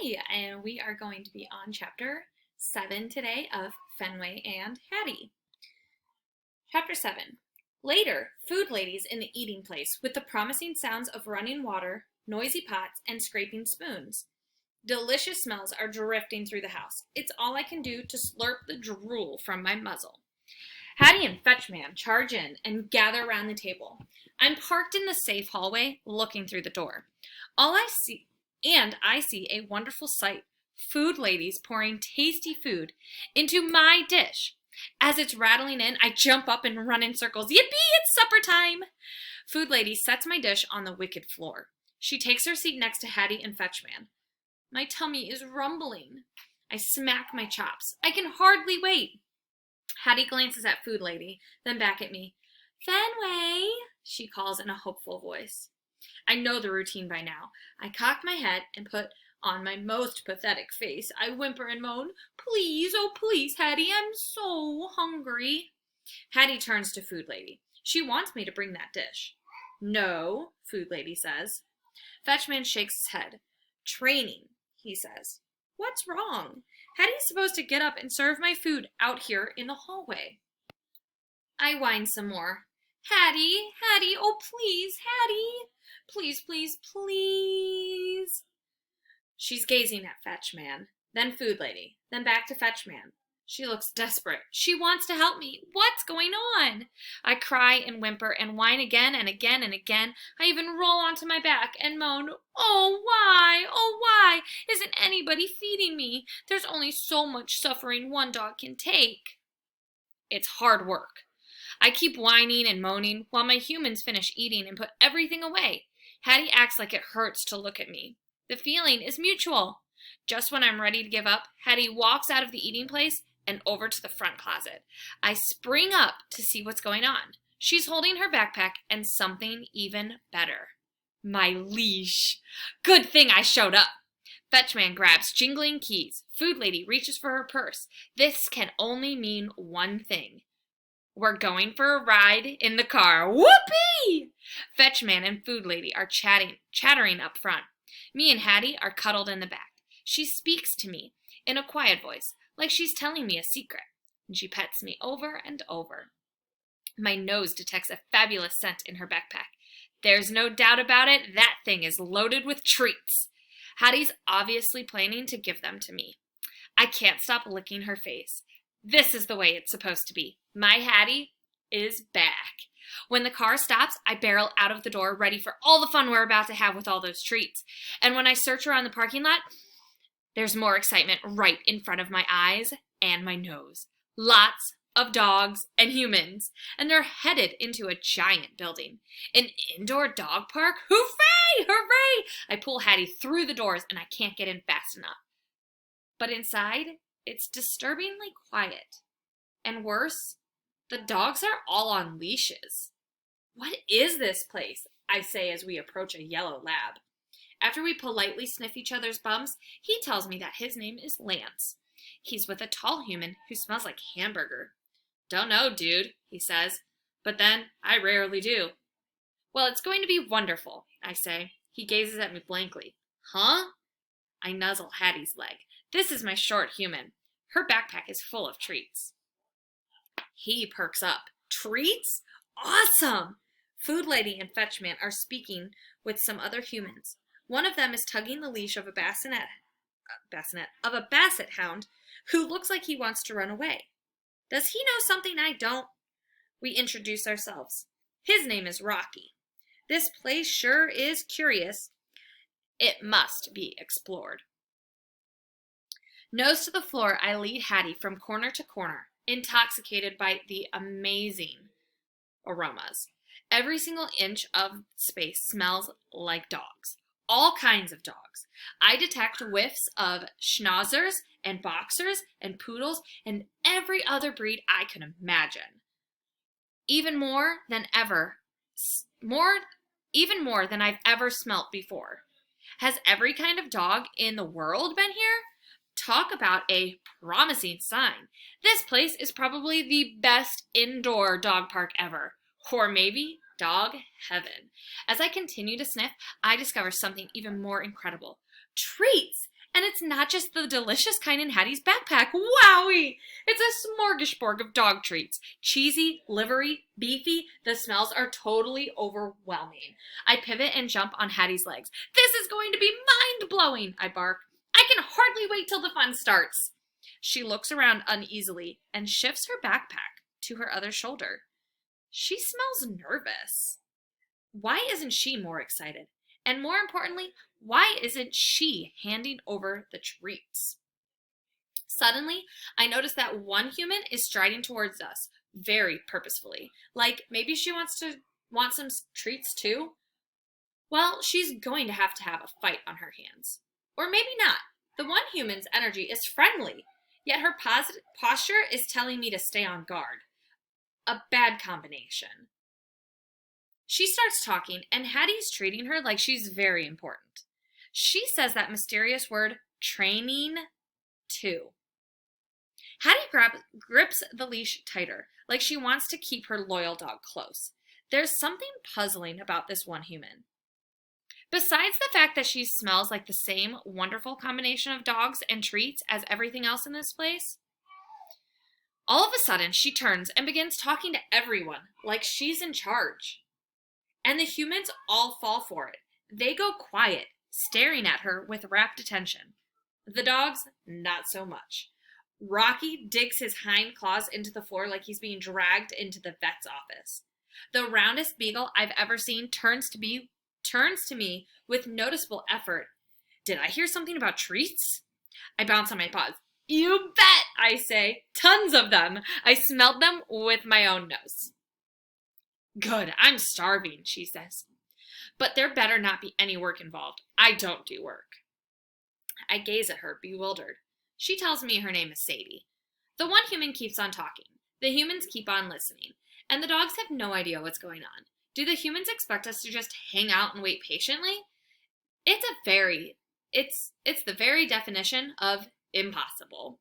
Hi, and we are going to be on chapter 7 today of Fenway and Hattie. Chapter 7. Later, food ladies in the eating place with the promising sounds of running water, noisy pots, and scraping spoons. Delicious smells are drifting through the house. It's all I can do to slurp the drool from my muzzle. Hattie and Fetchman charge in and gather around the table. I'm parked in the safe hallway, looking through the door. I see a wonderful sight. Food ladies pouring tasty food into my dish. As it's rattling in, I jump up and run in circles. Yippee, it's supper time! Food lady sets my dish on the wicked floor. She takes her seat next to Hattie and Fetchman. My tummy is rumbling. I smack my chops. I can hardly wait. Hattie glances at Food Lady, then back at me. Fenway, she calls in a hopeful voice. I know the routine by now. I cock my head and put on my most pathetic face. I whimper and moan, Please, oh please, Hattie, I'm so hungry. Hattie turns to Food Lady. She wants me to bring that dish. No, Food Lady says. Fetchman shakes his head. Training, he says. What's wrong? Hattie's supposed to get up and serve my food out here in the hallway. I whine some more. Hattie, oh please, Hattie. Please, please, please. She's gazing at Fetchman, then Food Lady, then back to Fetchman. She looks desperate. She wants to help me. What's going on? I cry and whimper and whine again and again and again. I even roll onto my back and moan, Oh, why? Oh, why? Isn't anybody feeding me? There's only so much suffering one dog can take. It's hard work. I keep whining and moaning while my humans finish eating and put everything away. Hattie acts like it hurts to look at me. The feeling is mutual. Just when I'm ready to give up, Hattie walks out of the eating place and over to the front closet. I spring up to see what's going on. She's holding her backpack and something even better. My leash. Good thing I showed up. Fetchman grabs jingling keys. Food Lady reaches for her purse. This can only mean one thing. We're going for a ride in the car. Whoopee! Fetchman and Food Lady are chattering up front. Me and Hattie are cuddled in the back. She speaks to me in a quiet voice, like she's telling me a secret, and she pets me over and over. My nose detects a fabulous scent in her backpack. There's no doubt about it, that thing is loaded with treats. Hattie's obviously planning to give them to me. I can't stop licking her face. This is the way it's supposed to be. My Hattie is back. When the car stops, I barrel out of the door, ready for all the fun we're about to have with all those treats. And when I search around the parking lot, there's more excitement right in front of my eyes and my nose. Lots of dogs and humans, and they're headed into a giant building. An indoor dog park? Hooray! Hooray! I pull Hattie through the doors and I can't get in fast enough. But inside, it's disturbingly quiet. And worse, the dogs are all on leashes. What is this place? I say as we approach a yellow lab. After we politely sniff each other's bums, he tells me that his name is Lance. He's with a tall human who smells like hamburger. Don't know, dude, he says, but then I rarely do. Well, it's going to be wonderful, I say. He gazes at me blankly. Huh? I nuzzle Hattie's leg. This is my short human. Her backpack is full of treats. He perks up. Treats? Awesome! Food Lady and Fetchman are speaking with some other humans. One of them is tugging the leash of a basset hound who looks like he wants to run away. Does he know something I don't? We introduce ourselves. His name is Rocky. This place sure is curious. It must be explored. Nose to the floor, I lead Hattie from corner to corner, intoxicated by the amazing aromas. Every single inch of space smells like dogs. All kinds of dogs. I detect whiffs of schnauzers and boxers and poodles and every other breed I can imagine. Even more than I've ever smelt before. Has every kind of dog in the world been here? Talk about a promising sign. This place is probably the best indoor dog park ever. Or maybe dog heaven. As I continue to sniff, I discover something even more incredible. Treats! And it's not just the delicious kind in Hattie's backpack. Wowie! It's a smorgasbord of dog treats. Cheesy, livery, beefy. The smells are totally overwhelming. I pivot and jump on Hattie's legs. This is going to be mind-blowing, I bark. I can hardly wait till the fun starts. She looks around uneasily and shifts her backpack to her other shoulder. She smells nervous. Why isn't she more excited? And more importantly, why isn't she handing over the treats? Suddenly, I notice that one human is striding towards us, very purposefully. Like maybe she wants some treats too? Well, she's going to have a fight on her hands. Or maybe not. The one human's energy is friendly, yet her posture is telling me to stay on guard. A bad combination. She starts talking, and Hattie's treating her like she's very important. She says that mysterious word, training, too. Hattie grips the leash tighter, like she wants to keep her loyal dog close. There's something puzzling about this one human. Besides the fact that she smells like the same wonderful combination of dogs and treats as everything else in this place, all of a sudden she turns and begins talking to everyone like she's in charge. And the humans all fall for it. They go quiet, staring at her with rapt attention. The dogs, not so much. Rocky digs his hind claws into the floor like he's being dragged into the vet's office. The roundest beagle I've ever seen turns to me with noticeable effort. Did I hear something about treats? I bounce on my paws. You bet, I say. Tons of them. I smelled them with my own nose. Good, I'm starving, she says. But there better not be any work involved. I don't do work. I gaze at her, bewildered. She tells me her name is Sadie. The one human keeps on talking. The humans keep on listening. And the dogs have no idea what's going on. Do the humans expect us to just hang out and wait patiently? It's the very definition of impossible.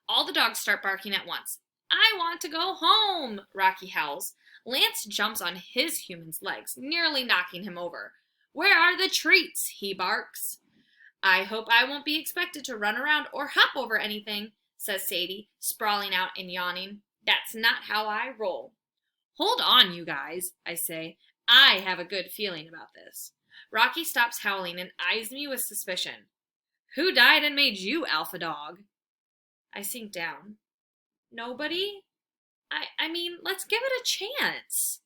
All the dogs start barking at once. I want to go home, Rocky howls. Lance jumps on his human's legs, nearly knocking him over. Where are the treats? He barks. I hope I won't be expected to run around or hop over anything, says Sadie, sprawling out and yawning. That's not how I roll. Hold on, you guys, I say. I have a good feeling about this. Rocky stops howling and eyes me with suspicion. Who died and made you alpha dog? I sink down. Nobody? I mean, let's give it a chance.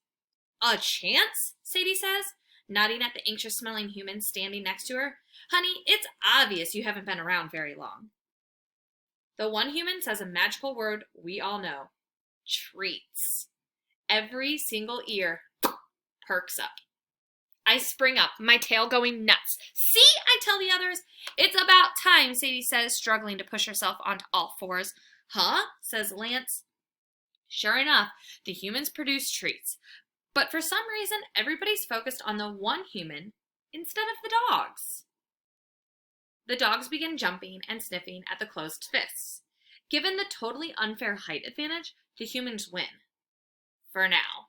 A chance? Sadie says, nodding at the anxious-smelling human standing next to her. Honey, it's obvious you haven't been around very long. The one human says a magical word we all know. Treats. Every single ear perks up. I spring up, my tail going nuts. See, I tell the others. It's about time, Sadie says, struggling to push herself onto all fours. Huh? Says Lance. Sure enough, the humans produce treats. But for some reason, everybody's focused on the one human instead of the dogs. The dogs begin jumping and sniffing at the closed fists. Given the totally unfair height advantage, the humans win. For now.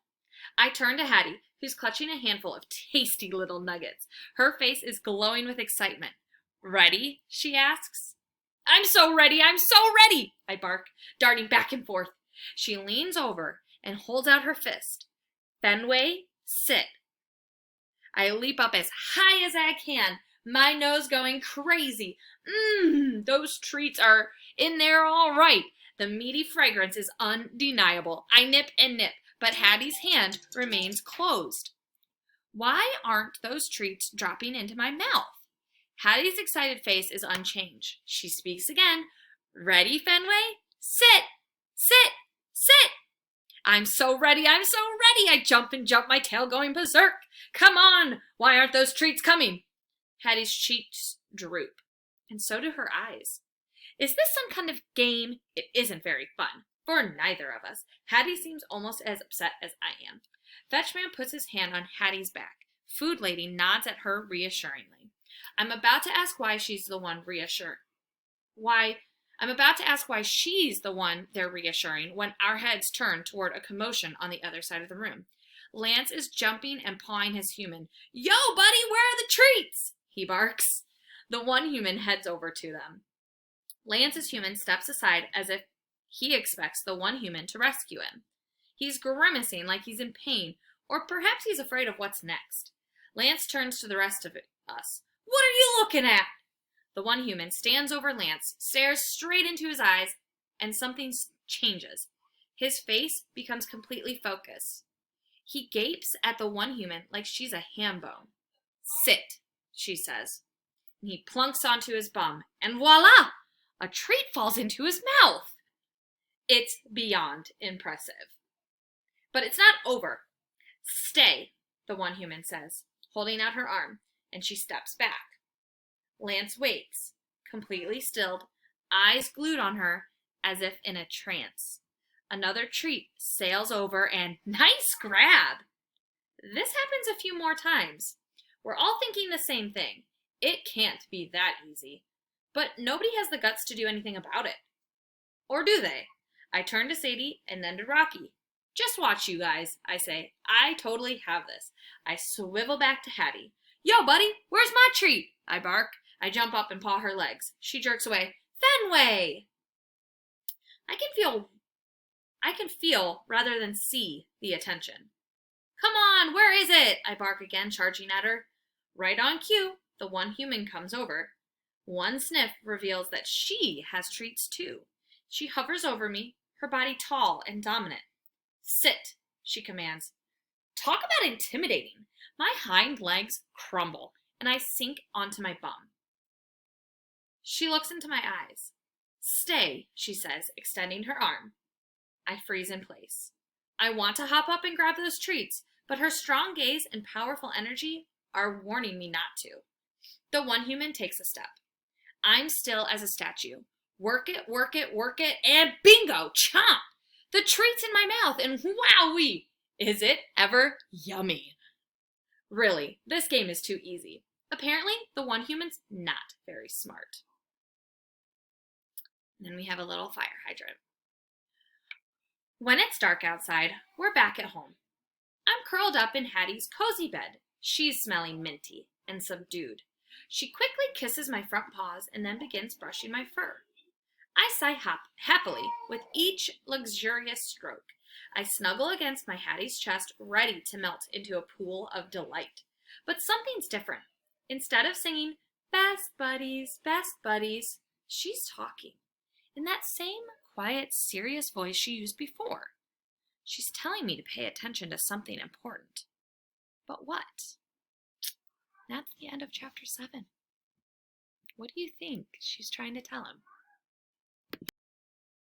I turn to Hattie, who's clutching a handful of tasty little nuggets. Her face is glowing with excitement. Ready? She asks. I'm so ready, I bark, darting back and forth. She leans over and holds out her fist. Fenway, sit. I leap up as high as I can, my nose going crazy. Those treats are in there all right. The meaty fragrance is undeniable. I nip and nip, but Hattie's hand remains closed. Why aren't those treats dropping into my mouth? Hattie's excited face is unchanged. She speaks again. Ready, Fenway? Sit! Sit! Sit! I'm so ready, I jump, my tail going berserk. Come on! Why aren't those treats coming? Hattie's cheeks droop, and so do her eyes. Is this some kind of game? It isn't very fun, for neither of us. Hattie seems almost as upset as I am. Fetchman puts his hand on Hattie's back. Food Lady nods at her reassuringly. I'm about to ask why she's the one they're reassuring when our heads turn toward a commotion on the other side of the room. Lance is jumping and pawing his human. Yo, buddy, where are the treats? He barks. The one human heads over to them. Lance's human steps aside as if he expects the one human to rescue him. He's grimacing like he's in pain, or perhaps he's afraid of what's next. Lance turns to the rest of us. What are you looking at? The one human stands over Lance, stares straight into his eyes, and something changes. His face becomes completely focused. He gapes at the one human like she's a ham bone. Sit, she says. And he plunks onto his bum, and voila! A treat falls into his mouth. It's beyond impressive. But it's not over. Stay, the one human says, holding out her arm, and she steps back. Lance wakes, completely stilled, eyes glued on her as if in a trance. Another treat sails over and nice grab! This happens a few more times. We're all thinking the same thing. It can't be that easy. But nobody has the guts to do anything about it. Or do they? I turn to Sadie and then to Rocky. Just watch, you guys, I say. I totally have this. I swivel back to Hattie. Yo, buddy, where's my treat? I bark. I jump up and paw her legs. She jerks away. Fenway! I can feel rather than see the attention. Come on, where is it? I bark again, charging at her. Right on cue, the one human comes over. One sniff reveals that she has treats too. She hovers over me, her body tall and dominant. Sit, she commands. Talk about intimidating. My hind legs crumble, and I sink onto my bum. She looks into my eyes. Stay, she says, extending her arm. I freeze in place. I want to hop up and grab those treats, but her strong gaze and powerful energy are warning me not to. The one human takes a step. I'm still as a statue. Work it, work it, work it, and bingo! Chomp! The treat's in my mouth, and wowee! Is it ever yummy? Really, this game is too easy. Apparently, the one human's not very smart. And then we have a little fire hydrant. When it's dark outside, we're back at home. I'm curled up in Hattie's cozy bed. She's smelling minty and subdued. She quickly kisses my front paws and then begins brushing my fur. I sigh happily with each luxurious stroke. I snuggle against my Hattie's chest, ready to melt into a pool of delight. But something's different. Instead of singing, best buddies, she's talking in that same quiet, serious voice she used before. She's telling me to pay attention to something important. But what? That's the end of chapter 7. What do you think she's trying to tell him?